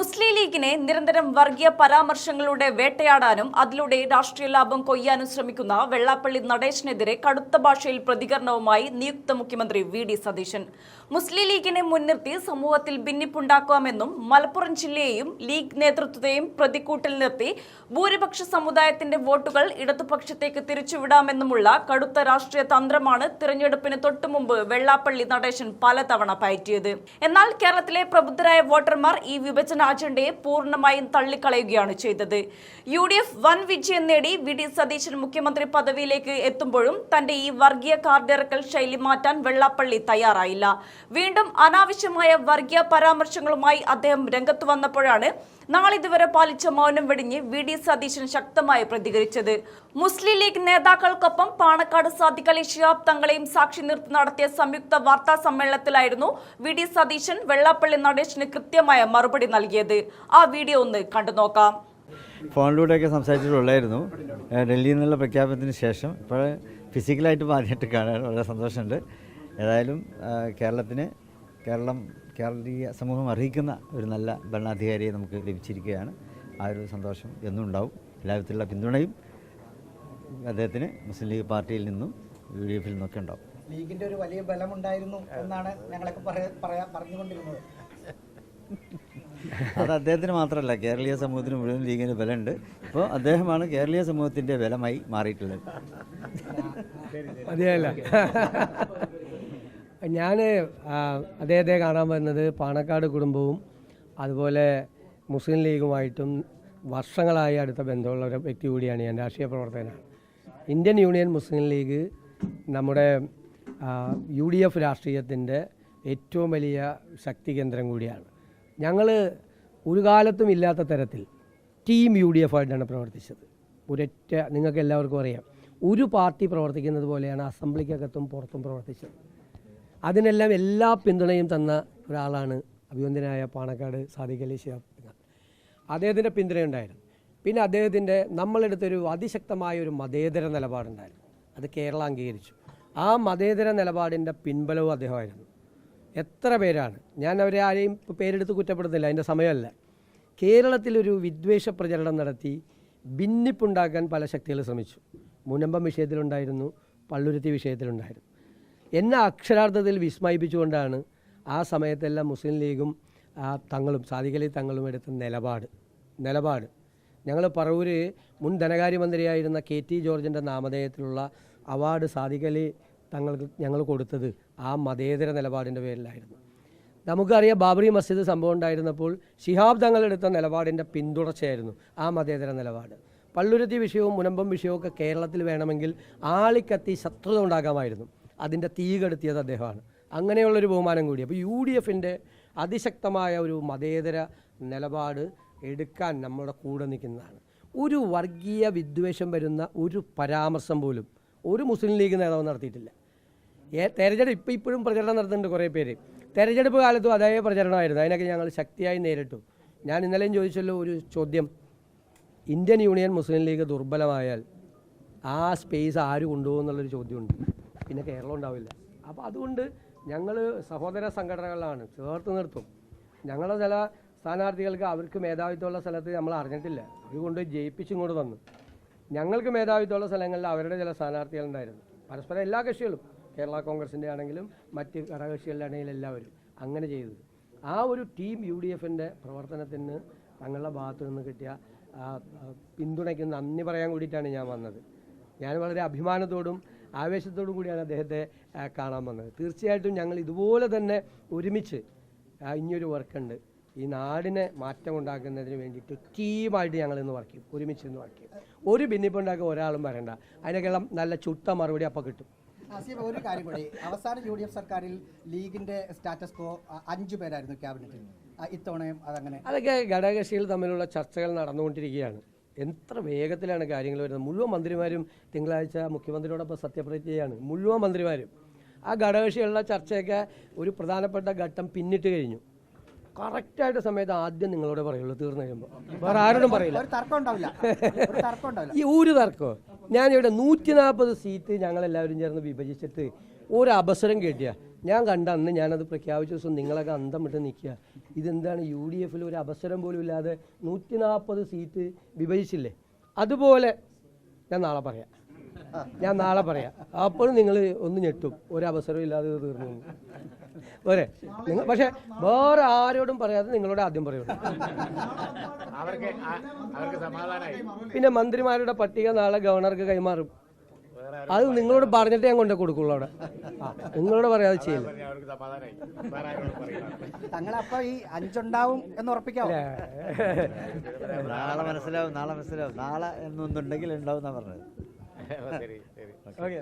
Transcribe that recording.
മുസ്ലിം ലീഗിനെ നിരന്തരം വർഗീയ പരാമർശങ്ങളുടെ വേട്ടയാടാനും അതിലൂടെ രാഷ്ട്രീയ ലാഭം കൊയ്യാനും ശ്രമിക്കുന്ന വെള്ളാപ്പള്ളി നടേശനെതിരെ കടുത്ത ഭാഷയിൽ പ്രതികരണവുമായി നിയുക്ത മുഖ്യമന്ത്രി വി.ഡി. സതീശൻ. മുസ്ലിം ലീഗിനെ മുൻനിർത്തി സമൂഹത്തിൽ ഭിന്നിപ്പുണ്ടാക്കാമെന്നും മലപ്പുറം ജില്ലയെയും ലീഗ് നേതൃത്വത്തെയും പ്രതിക്കൂട്ടിൽ നിർത്തി ഭൂരിപക്ഷ സമുദായത്തിന്റെ വോട്ടുകൾ ഇടതുപക്ഷത്തേക്ക് തിരിച്ചുവിടാമെന്നുമുള്ള കടുത്ത രാഷ്ട്രീയ തന്ത്രമാണ് തിരഞ്ഞെടുപ്പിന് തൊട്ടുമുമ്പ് വെള്ളാപ്പള്ളി നടേശൻ പലതവണ പയറ്റിയത്. എന്നാൽ കേരളത്തിലെ പ്രബുദ്ധരായ വോട്ടർമാർ ഈ വിഭജന അജണ്ടയെ പൂർണ്ണമായും തള്ളിക്കളയുകയാണ് ചെയ്തത്. UDF വൻ വിജയം നേടി വി.ഡി. സതീശൻ മുഖ്യമന്ത്രി പദവിയിലേക്ക് എത്തുമ്പോഴും തന്റെ ഈ വർഗീയ കാർഡിറക്കൽ ശൈലി മാറ്റാൻ വെള്ളാപ്പള്ളി തയ്യാറായില്ല. വീണ്ടും അനാവശ്യമായ വർഗീയ പരാമർശങ്ങളുമായി അദ്ദേഹം രംഗത്ത് വന്നപ്പോഴാണ് നാളിതുവരെ പാലിച്ച മൗനം വെടിഞ്ഞ് വി.ഡി. സതീശൻ ശക്തമായി പ്രതികരിച്ചത്. മുസ്ലിം ലീഗ് നേതാക്കൾക്കൊപ്പം പാണക്കാട് സാദിഖ് അലി ശിഹാബ് തങ്ങളെയും സാക്ഷി നിർത്തി നടത്തിയ സംയുക്ത വാർത്താ സമ്മേളനത്തിലായിരുന്നു വി.ഡി. സതീശൻ വെള്ളാപ്പള്ളി നടേശന് കൃത്യമായ മറുപടി നൽകിയത്. ആ വീഡിയോ ഒന്ന് കണ്ടു നോക്കാം. ഫോണിലൂടെയൊക്കെ സംസാരിച്ചിട്ടുള്ളായിരുന്നു. ഡൽഹിയിൽ നിന്നുള്ള പ്രഖ്യാപനത്തിന് ശേഷം ഇപ്പോൾ ഫിസിക്കലായിട്ട് ആദ്യമായിട്ട് കാണാൻ വളരെ സന്തോഷമുണ്ട്. ഏതായാലും കേരളീയ സമൂഹം അർഹിക്കുന്ന ഒരു നല്ല ഭരണാധികാരിയെ നമുക്ക് ലഭിച്ചിരിക്കുകയാണ്. ആ ഒരു സന്തോഷം എന്നും ഉണ്ടാവും. എല്ലാവിധത്തിലുള്ള പിന്തുണയും അദ്ദേഹത്തിന് മുസ്ലിം ലീഗ് പാർട്ടിയിൽ നിന്നും UDF നിന്നൊക്കെ ഉണ്ടാവും. ലീഗിൻ്റെ ഒരു വലിയ ബലമുണ്ടായിരുന്നു എന്നാണ് ഞങ്ങളൊക്കെ പറഞ്ഞുകൊണ്ടിരുന്നത്. അത് അദ്ദേഹത്തിന് മാത്രമല്ല, കേരളീയ സമൂഹത്തിന് മുഴുവൻ ലീഗിന് ബലമുണ്ട്. ഇപ്പോൾ അദ്ദേഹമാണ് കേരളീയ സമൂഹത്തിൻ്റെ ബലമായി മാറിയിട്ടുള്ളത്. മതിയല്ല, ഞാൻ അദ്ദേഹത്തെ കാണാൻ വരുന്നത് പാണക്കാട് കുടുംബവും അതുപോലെ മുസ്ലിം ലീഗുമായിട്ടും വർഷങ്ങളായി അടുത്ത ബന്ധമുള്ള ഒരു വ്യക്തി കൂടിയാണ് ഞാൻ. രാഷ്ട്രീയ പ്രവർത്തകനാണ്. ഇന്ത്യൻ യൂണിയൻ മുസ്ലിം ലീഗ് നമ്മുടെ UDF രാഷ്ട്രീയത്തിൻ്റെ ഏറ്റവും വലിയ ശക്തി കേന്ദ്രം കൂടിയാണ്. ഞങ്ങൾ ഒരു കാലത്തും ഇല്ലാത്ത തരത്തിൽ ടീം UDF ആയിട്ടാണ് പ്രവർത്തിച്ചത്. നിങ്ങൾക്ക് എല്ലാവർക്കും അറിയാം, ഒരു പാർട്ടി പ്രവർത്തിക്കുന്നത് പോലെയാണ് അസംബ്ലിക്കകത്തും പുറത്തും പ്രവർത്തിച്ചത്. അതിനെല്ലാം എല്ലാ പിന്തുണയും തന്ന ഒരാളാണ് അഭിവന്ദ്യനായ പാണക്കാട് സാദിഖ് അലി ശിഹാബ് തങ്ങൾ. അദ്ദേഹത്തിൻ്റെ പിന്തുണയുണ്ടായിരുന്നു. പിന്നെ അദ്ദേഹത്തിൻ്റെ നമ്മളെടുത്തൊരു അതിശക്തമായ ഒരു മതേതര നിലപാടുണ്ടായിരുന്നു. അത് കേരളം അംഗീകരിച്ചു. ആ മതേതര നിലപാടിൻ്റെ പിൻബലവും അദ്ദേഹമായിരുന്നു. എത്ര പേരാണ്, ഞാൻ അവരെ ആരെയും പേരെടുത്ത് കുറ്റപ്പെടുന്നില്ല, അതിൻ്റെ സമയമല്ല. കേരളത്തിലൊരു വിദ്വേഷ പ്രചരണം നടത്തി ഭിന്നിപ്പുണ്ടാക്കാൻ പല ശക്തികൾ ശ്രമിച്ചു. മുനമ്പം വിഷയത്തിലുണ്ടായിരുന്നു, പള്ളുരുത്തി വിഷയത്തിലുണ്ടായിരുന്നു. എന്നെ അക്ഷരാർത്ഥത്തിൽ വിസ്മയിപ്പിച്ചുകൊണ്ടാണ് ആ സമയത്തെല്ലാം മുസ്ലിം ലീഗും തങ്ങളും സാദിഖ് അലി തങ്ങളും എടുത്ത നിലപാട്. ഞങ്ങൾ പറവൂര് മുൻ ധനകാര്യമന്ത്രിയായിരുന്ന KT ജോർജിൻ്റെ നാമധേയത്തിലുള്ള അവാർഡ് സാദിഖ് അലി തങ്ങൾക്ക് ഞങ്ങൾ കൊടുത്തത് ആ മതേതര നിലപാടിൻ്റെ പേരിലായിരുന്നു. നമുക്കറിയാം, ബാബറി മസ്ജിദ് സംഭവം ഉണ്ടായിരുന്നപ്പോൾ ശിഹാബ് തങ്ങളെടുത്ത നിലപാടിൻ്റെ പിന്തുടർച്ചയായിരുന്നു ആ മതേതര നിലപാട്. പള്ളുരുത്തി വിഷയവും മുനമ്പം വിഷയവും ഒക്കെ കേരളത്തിൽ വേണമെങ്കിൽ ആളിക്കത്തി ശത്രുത ഉണ്ടാകാമായിരുന്നു. അതിൻ്റെ തീ കെടുത്തിയത് അദ്ദേഹമാണ്. അങ്ങനെയുള്ളൊരു ബഹുമാനം കൂടി. അപ്പോൾ UDFൻ്റെ അതിശക്തമായ ഒരു മതേതര നിലപാട് എടുക്കാൻ നമ്മുടെ കൂടെ നിൽക്കുന്നതാണ്. ഒരു വർഗീയ വിദ്വേഷം വരുന്ന ഒരു പരാമർശം പോലും ഒരു മുസ്ലിം ലീഗ് നേതാവ് നടത്തിയിട്ടില്ല. തെരഞ്ഞെടുപ്പ് ഇപ്പോഴും പ്രചരണം നടത്തുന്നുണ്ട് കുറേ പേര്. തെരഞ്ഞെടുപ്പ് കാലത്തും അതേ പ്രചരണമായിരുന്നു. അതിനൊക്കെ ഞങ്ങൾ ശക്തിയായി നേരിട്ടു. ഞാൻ ഇന്നലെയും ചോദിച്ചല്ലോ ഒരു ചോദ്യം, ഇന്ത്യൻ യൂണിയൻ മുസ്ലിം ലീഗ് ദുർബലമായാൽ ആ സ്പേസ് ആര് കൊണ്ടുപോകും എന്നുള്ളൊരു ചോദ്യമുണ്ട്. പിന്നെ കേരളം ഉണ്ടാവില്ല. അപ്പോൾ അതുകൊണ്ട് ഞങ്ങൾ സഹോദര സംഘടനകളാണ്, ചേർത്ത് നിർത്തും. ഞങ്ങളുടെ ചില സ്ഥാനാർത്ഥികൾക്ക് അവർക്ക് മേധാവിത്വമുള്ള സ്ഥലത്ത് നമ്മൾ അറിഞ്ഞിട്ടില്ല, അവർ കൊണ്ട് ജയിപ്പിച്ചിങ്ങോട്ട് തന്നു. ഞങ്ങൾക്ക് മേധാവിത്വമുള്ള സ്ഥലങ്ങളിൽ അവരുടെ ചില സ്ഥാനാർത്ഥികളുണ്ടായിരുന്നു. പരസ്പരം എല്ലാ കക്ഷികളും, കേരള കോൺഗ്രസിൻ്റെ ആണെങ്കിലും മറ്റ് ഘടകകക്ഷികളുടെ ആണെങ്കിലും എല്ലാവരും അങ്ങനെ ചെയ്തത്. ആ ഒരു ടീം UDFൻ്റെ പ്രവർത്തനത്തിന് തങ്ങളുടെ ഭാഗത്തു നിന്ന് കിട്ടിയ പിന്തുണയ്ക്ക് നന്ദി പറയാൻ കൂടിയിട്ടാണ് ഞാൻ വന്നത്. ഞാൻ വളരെ അഭിമാനത്തോടും ആവേശത്തോടും കൂടിയാണ് അദ്ദേഹത്തെ കാണാൻ വന്നത്. തീർച്ചയായിട്ടും ഞങ്ങൾ ഇതുപോലെ തന്നെ ഒരുമിച്ച് ഇനിയൊരു വർക്കുണ്ട്. ഈ നാടിനെ മാറ്റം ഉണ്ടാക്കുന്നതിന് വേണ്ടിയിട്ട് ടീമായിട്ട് ഞങ്ങൾ ഇന്ന് വർക്ക് ചെയ്യും, ഒരുമിച്ച് ഇന്ന് വർക്ക് ചെയ്യും. ഒരു ഭിന്നിപ്പുണ്ടാക്കുക ഒരാളും വരണ്ട. അതിനൊക്കെല്ലാം നല്ല ചുട്ട മറുപടി അപ്പോൾ കിട്ടും. ഒരു കാര്യം കൂടി, അവസാന UDF സർക്കാരിൽ ലീഗിൻ്റെ സ്റ്റാറ്റസ് കോ 5 പേരായിരുന്നു ക്യാബിനറ്റിൽ. ഇത്തവണയും അതങ്ങനെ? അതൊക്കെ ഘടകകക്ഷികൾ തമ്മിലുള്ള ചർച്ചകൾ നടന്നുകൊണ്ടിരിക്കുകയാണ്. എത്ര വേഗത്തിലാണ് കാര്യങ്ങൾ വരുന്നത്. മുഴുവൻ മന്ത്രിമാരും തിങ്കളാഴ്ച മുഖ്യമന്ത്രിയോടൊപ്പം സത്യപ്രതിജ്ഞ ചെയ്യാണ്. മുഴുവൻ മന്ത്രിമാരും ആ ഘടകകക്ഷികളുടെ ചർച്ചയൊക്കെ ഒരു പ്രധാനപ്പെട്ട ഘട്ടം പിന്നിട്ട് കഴിഞ്ഞു. കറക്റ്റായിട്ട് സമയത്ത് ആദ്യം നിങ്ങളോട് പറയുള്ളൂ, തീർന്നു കഴിയുമ്പോൾ വേറെ ആരോടും പറയില്ല. ഈ ഒരു തർക്കമോ, ഞാനിവിടെ 140 സീറ്റ് ഞങ്ങളെല്ലാവരും ചേർന്ന് വിഭജിച്ചിട്ട് ഒരു അവസരം കിട്ടിയ ഞാൻ കണ്ട അന്ന് ഞാനത് പ്രഖ്യാപിച്ച ദിവസം നിങ്ങളൊക്കെ അന്തം വിട്ട് നിൽക്കുക. ഇതെന്താണ് UDF ഒരു അവസരം പോലും ഇല്ലാതെ 140 സീറ്റ് വിഭജിച്ചില്ലേ? അതുപോലെ ഞാൻ നാളെ പറയാം. അപ്പോഴും നിങ്ങൾ ഒന്ന് ഞെട്ടും, ഒരവസരം ഇല്ലാതെ ഇത് തീർന്നു പോരെ നിങ്ങൾ. പക്ഷെ വേറെ ആരോടും പറയാതെ നിങ്ങളോട് ആദ്യം പറയുള്ളൂ. പിന്നെ മന്ത്രിമാരുടെ പട്ടിക നാളെ ഗവർണർക്ക് കൈമാറും. അത് നിങ്ങളോട് പറഞ്ഞിട്ട് ഞാൻ കൊണ്ടേ കൊടുക്കുള്ളൂ അവിടെ. നിങ്ങളോട് പറയാതെ ചെയ്യില്ല. തങ്ങളപ്പോ ഈ 5 ഉണ്ടാവും എന്ന് ഉറപ്പിക്കാമോ? നാളെ മനസ്സിലാവും. നാളെ എന്നൊന്നുണ്ടെങ്കിൽ ഉണ്ടാവും എന്നാണ് പറഞ്ഞത്. ഓക്കെ.